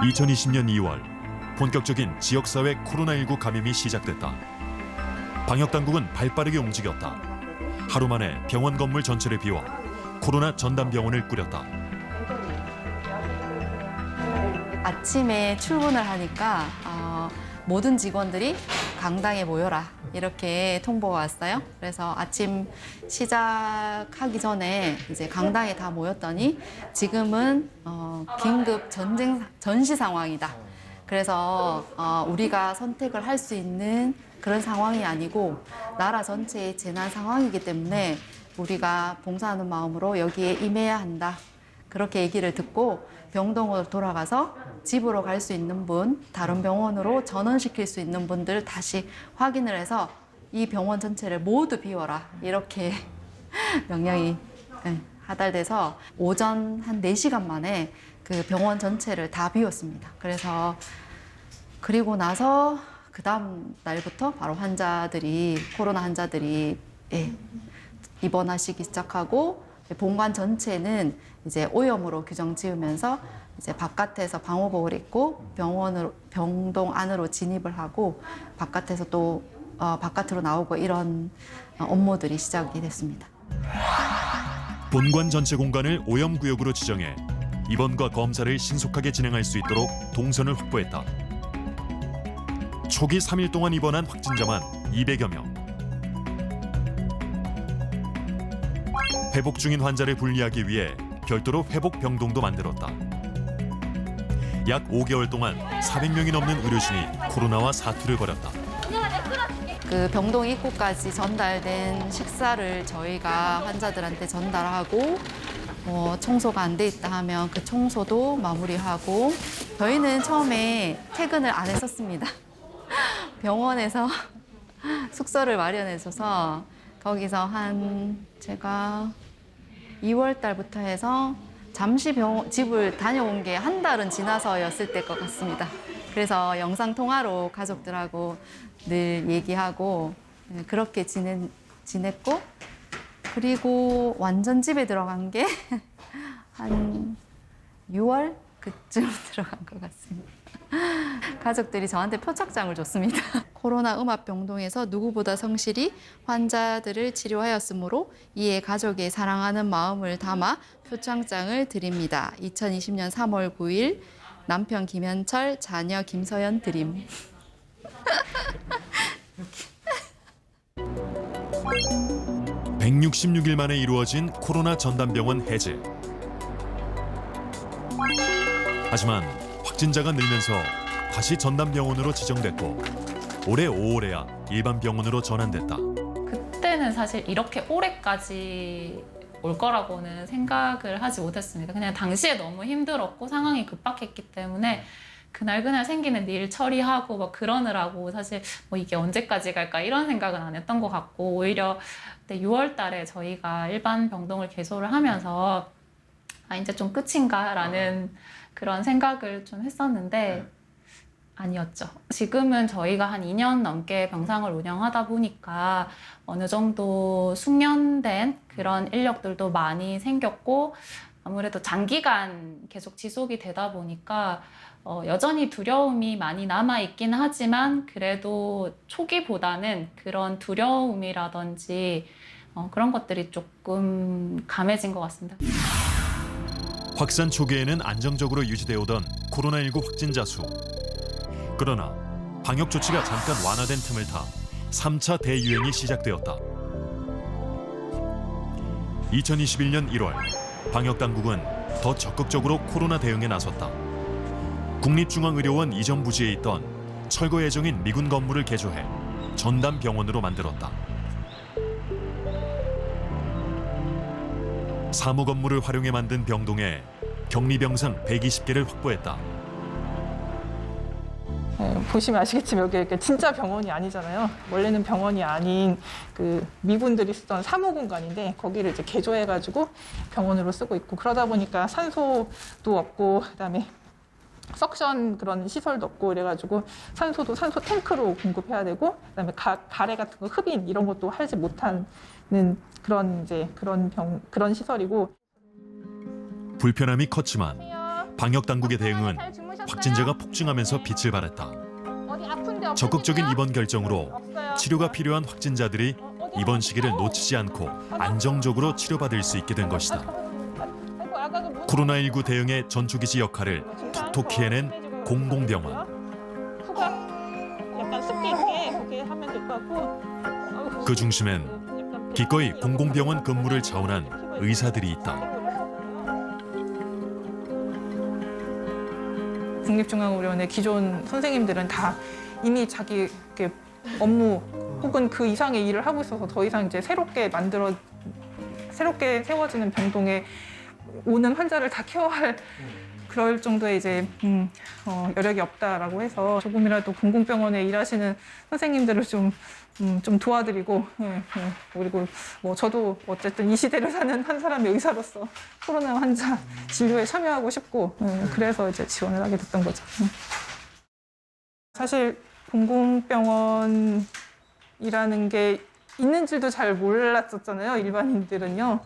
2020년 2월 본격적인 지역사회 코로나19 감염이 시작됐다. 방역당국은 발빠르게 움직였다. 하루 만에 병원 건물 전체를 비워 코로나 전담병원을 꾸렸다. 아침에 출근을 하니까 모든 직원들이 강당에 모여라 이렇게 통보가 왔어요. 그래서 아침 시작하기 전에 이제 강당에 다 모였더니 지금은 긴급 전시 상황이다. 그래서 우리가 선택을 할 수 있는 그런 상황이 아니고 나라 전체의 재난 상황이기 때문에 우리가 봉사하는 마음으로 여기에 임해야 한다. 그렇게 얘기를 듣고 병동으로 돌아가서 집으로 갈 수 있는 분, 다른 병원으로 전원시킬 수 있는 분들 다시 확인을 해서 이 병원 전체를 모두 비워라. 이렇게 명령이 하달돼서 오전 한 4시간 만에 그 병원 전체를 다 비웠습니다. 그리고 나서 그 다음 날부터 바로 코로나 환자들이 입원하시기 시작하고 본관 전체는 이제 오염으로 규정 지으면서 이제 바깥에서 방호복을 입고 병동 안으로 진입을 하고 바깥에서 또 바깥으로 나오고 이런 업무들이 시작이 됐습니다. 본관 전체 공간을 오염구역으로 지정해 입원과 검사를 신속하게 진행할 수 있도록 동선을 확보했다. 초기 3일 동안 입원한 확진자만 200여 명. 회복 중인 환자를 분리하기 위해 별도로 회복 병동도 만들었다. 약 5개월 동안 400명이 넘는 의료진이 코로나와 사투를 벌였다. 그 병동 입구까지 전달된 식사를 저희가 환자들한테 전달하고 청소가 안 돼 있다 하면 그 청소도 마무리하고 저희는 처음에 퇴근을 안 했었습니다. 병원에서 숙소를 마련해줘서 거기서 제가 2월 달부터 해서 잠시 집을 다녀온 게 한 달은 지나서였을 때 것 같습니다. 그래서 영상통화로 가족들하고 늘 얘기하고 그렇게 지냈고 그리고 완전 집에 들어간 게 한 6월 그쯤 들어간 것 같습니다. 가족들이 저한테 표창장을 줬습니다. 코로나 음압병동에서 누구보다 성실히 환자들을 치료하였으므로 이에 가족의 사랑하는 마음을 담아 표창장을 드립니다. 2020년 3월 9일 남편 김현철, 자녀 김서연 드림. 166일 만에 이루어진 코로나 전담병원 해제. 하지만 확진자가 늘면서 다시 전담병원으로 지정됐고 올해 5월에야 일반 병원으로 전환됐다. 그때는 사실 이렇게 올해까지 올 거라고는 생각을 하지 못했습니다. 그냥 당시에 너무 힘들었고 상황이 급박했기 때문에 그날 생기는 일 처리하고 막 그러느라고 사실 이게 언제까지 갈까 이런 생각은 안 했던 것 같고 오히려 그때 6월 달에 저희가 일반 병동을 개소를 하면서 이제 좀 끝인가라는 그런 생각을 좀 했었는데 아니었죠. 지금은 저희가 한 2년 넘게 병상을 운영하다 보니까 어느 정도 숙련된 그런 인력들도 많이 생겼고 아무래도 장기간 계속 지속이 되다 보니까 여전히 두려움이 많이 남아있긴 하지만 그래도 초기보다는 그런 두려움이라든지 그런 것들이 조금 감해진 것 같습니다. 확산 초기에는 안정적으로 유지되어 오던 코로나19 확진자 수. 그러나 방역 조치가 잠깐 완화된 틈을 타 3차 대유행이 시작되었다. 2021년 1월 방역당국은 더 적극적으로 코로나 대응에 나섰다. 국립중앙의료원 이전 부지에 있던 철거 예정인 미군 건물을 개조해 전담병원으로 만들었다. 사무 건물을 활용해 만든 병동에 격리병상 120개를 확보했다. 보시면 아시겠지만 여기 이렇게 진짜 병원이 아니잖아요. 원래는 병원이 아닌 그 미군들이 쓰던 사무 공간인데 거기를 이제 개조해가지고 병원으로 쓰고 있고 그러다 보니까 산소도 없고 그다음에 석션 그런 시설도 없고 이래가지고 산소도 산소 탱크로 공급해야 되고 그다음에 가래 같은 거 흡인 이런 것도 하지 못하는 그런 시설이고 불편함이 컸지만 방역 당국의 대응은 확진자가 폭증하면서 빛을 발했다. 어디 아픈데 없으세요? 적극적인 입원 결정으로 없어요. 치료가 필요한 확진자들이 입원 시기를 놓치지 않고 안정적으로 치료받을 수 있게 된 것이다. 아이고, 아가가 문- 코로나19 대응의 전초기지 역할을 톡톡히 해낸 공공병원. 후가 약간 습기 있게 그렇게 하면 될 것 같고. 아이고, 그 중심엔 약간 기꺼이 공공병원 근무를 자원한 의사들이 있다. 국립중앙의료원의 기존 선생님들은 다 이미 자기 이렇게 업무 혹은 그 이상의 일을 하고 있어서 더 이상 이제 새롭게 세워지는 병동에 오는 환자를 다 케어할 그럴 정도의 이제 여력이 없다라고 해서 조금이라도 공공병원에 일하시는 선생님들을 좀 도와드리고 그리고 뭐 저도 어쨌든 이 시대를 사는 한 사람의 의사로서 코로나 환자 진료에 참여하고 싶고 그래서 이제 지원을 하게 됐던 거죠. 사실 공공병원이라는 게 있는 줄도 잘 몰랐었잖아요. 일반인들은요.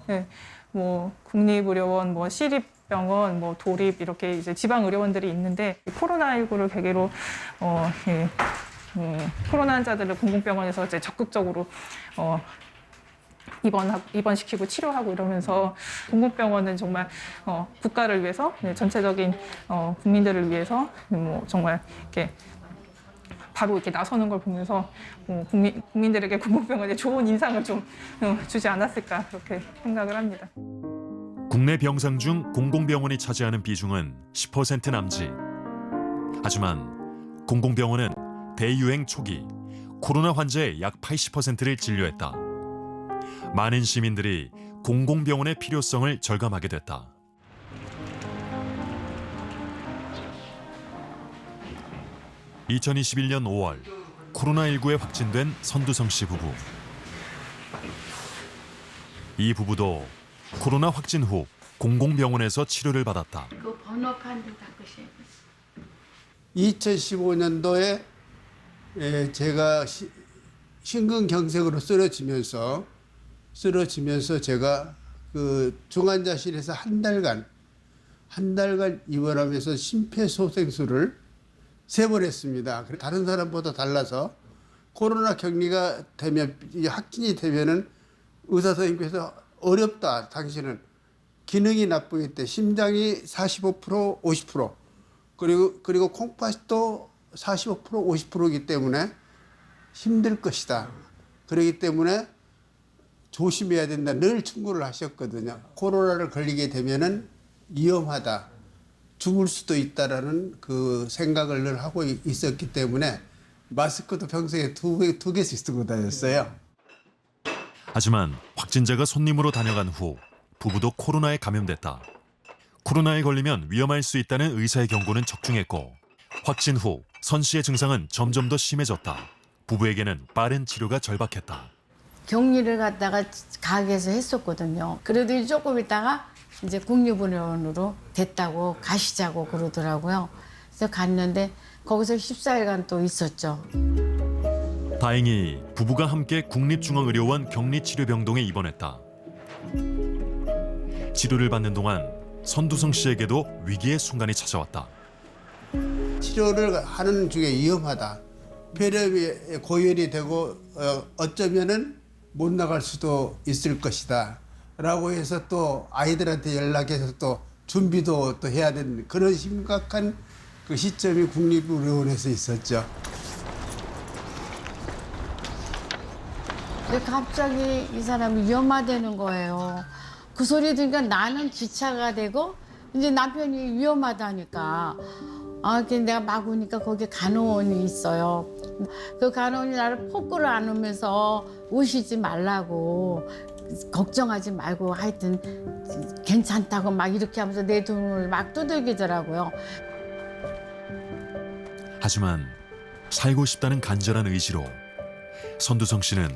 뭐 국립의료원, 뭐 시립병원, 뭐 도립 이렇게 이제 지방 의료원들이 있는데 코로나19를 계기로 코로나 환자들을 공공병원에서 이제 적극적으로 입원시키고 치료하고 이러면서 공공병원은 정말 국가를 위해서 전체적인 국민들을 위해서 뭐 정말 이렇게 바로 이렇게 나서는 걸 보면서 국민들에게 공공병원에 좋은 인상을 좀 주지 않았을까 그렇게 생각을 합니다. 국내 병상 중 공공병원이 차지하는 비중은 10% 남짓. 하지만 공공병원은 대유행 초기 코로나 환자의 약 80%를 진료했다. 많은 시민들이 공공병원의 필요성을 절감하게 됐다. (2021년 5월) 코로나19에 확진된 선두성 씨 부부. 이 부부도 코로나 확진 후 공공병원에서 치료를 받았다. 그 번호판도 바꾸셔야 돼요. 2015년도에 제가 심근경색으로 쓰러지면서 제가 그 중환자실에서 한 달간 입원하면서 심폐소생술을 3번 했습니다. 다른 사람보다 달라서 코로나 격리가 되면 확진이 되면은 의사 선생님께서 어렵다. 당신은 기능이 나쁘기 때문에 심장이 45% 50% 그리고 콩팥도 45% 50%이기 때문에 힘들 것이다. 그렇기 때문에 조심해야 된다. 늘 충고를 하셨거든요. 코로나를 걸리게 되면은 위험하다. 죽을 수도 있다라는 그 생각을 늘 하고 있었기 때문에 마스크도 평소에 두 개씩 쓰고 다녔어요. 하지만 확진자가 손님으로 다녀간 후 부부도 코로나에 감염됐다. 코로나에 걸리면 위험할 수 있다는 의사의 경고는 적중했고 확진 후 선 씨의 증상은 점점 더 심해졌다. 부부에게는 빠른 치료가 절박했다. 격리를 갖다가 가게에서 했었거든요. 그래도 조금 있다가 이제 국립의료원으로 됐다고 가시자고 그러더라고요. 그래서 갔는데 거기서 14일간 또 있었죠. 다행히 부부가 함께 국립중앙의료원 격리치료병동에 입원했다. 치료를 받는 동안 선두성 씨에게도 위기의 순간이 찾아왔다. 치료를 하는 중에 위험하다. 폐렴이 고열이 되고 어쩌면은 못 나갈 수도 있을 것이다. 라고 해서 또 아이들한테 연락해서 또 준비도 또 해야 되는 그런 심각한 그 시점이 국립의료원에서 있었죠. 근데 갑자기 이 사람이 위험하다는 거예요. 그 소리 들으니까 나는 기차가 되고 이제 남편이 위험하다니까. 그래서 내가 막 오니까 거기 간호원이 있어요. 그 간호원이 나를 포크를 안으면서 오시지 말라고 걱정하지 말고 하여튼 괜찮다고 막 이렇게 하면서 내 돈을 막 두들기더라고요. 하지만 살고 싶다는 간절한 의지로 선두성 씨는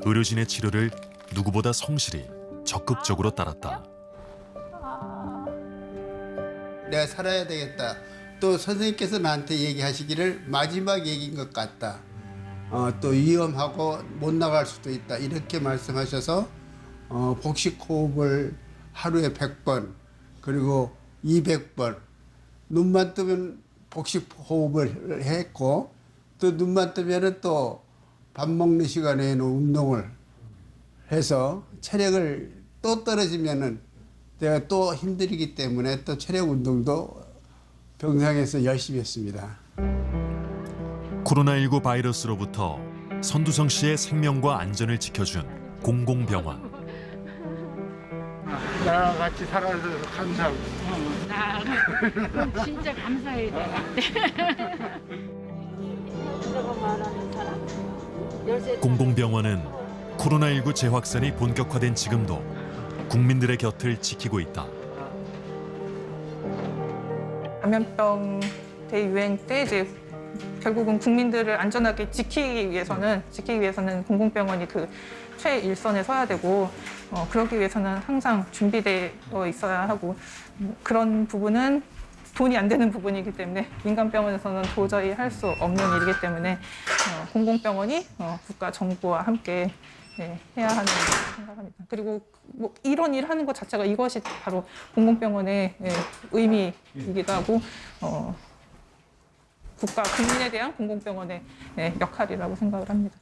의료진의 치료를 누구보다 성실히 적극적으로 따랐다. 내가 살아야 되겠다. 또 선생님께서 나한테 얘기하시기를 마지막 얘기인 것 같다. 또 위험하고 못 나갈 수도 있다. 이렇게 말씀하셔서 복식 호흡을 하루에 100번 그리고 200번 눈만 뜨면 복식 호흡을 했고 또 눈만 뜨면은 또 밥 먹는 시간에는 운동을 해서 체력을 또 떨어지면은 내가 또 힘들기 때문에 또 체력 운동도 병상에서 열심히 했습니다. 코로나19 바이러스로부터 선두성 씨의 생명과 안전을 지켜준 공공병원. 나랑 같이 살아줘서 감사하고. 그럼 진짜 감사해야 돼. 공공병원은 코로나19 재확산이 본격화된 지금도 국민들의 곁을 지키고 있다. 감염병 대유행 때 이제 결국은 국민들을 안전하게 지키기 위해서는 공공병원이 그 최일선에 서야 되고 그러기 위해서는 항상 준비되어 있어야 하고 그런 부분은 돈이 안 되는 부분이기 때문에 민간 병원에서는 도저히 할 수 없는 일이기 때문에 공공병원이 국가 정부와 함께 해야 하는 생각합니다. 그리고 뭐 이런 일 하는 것 자체가 이것이 바로 공공병원의 의미이기도 하고 국가 국민에 대한 공공병원의 역할이라고 생각을 합니다.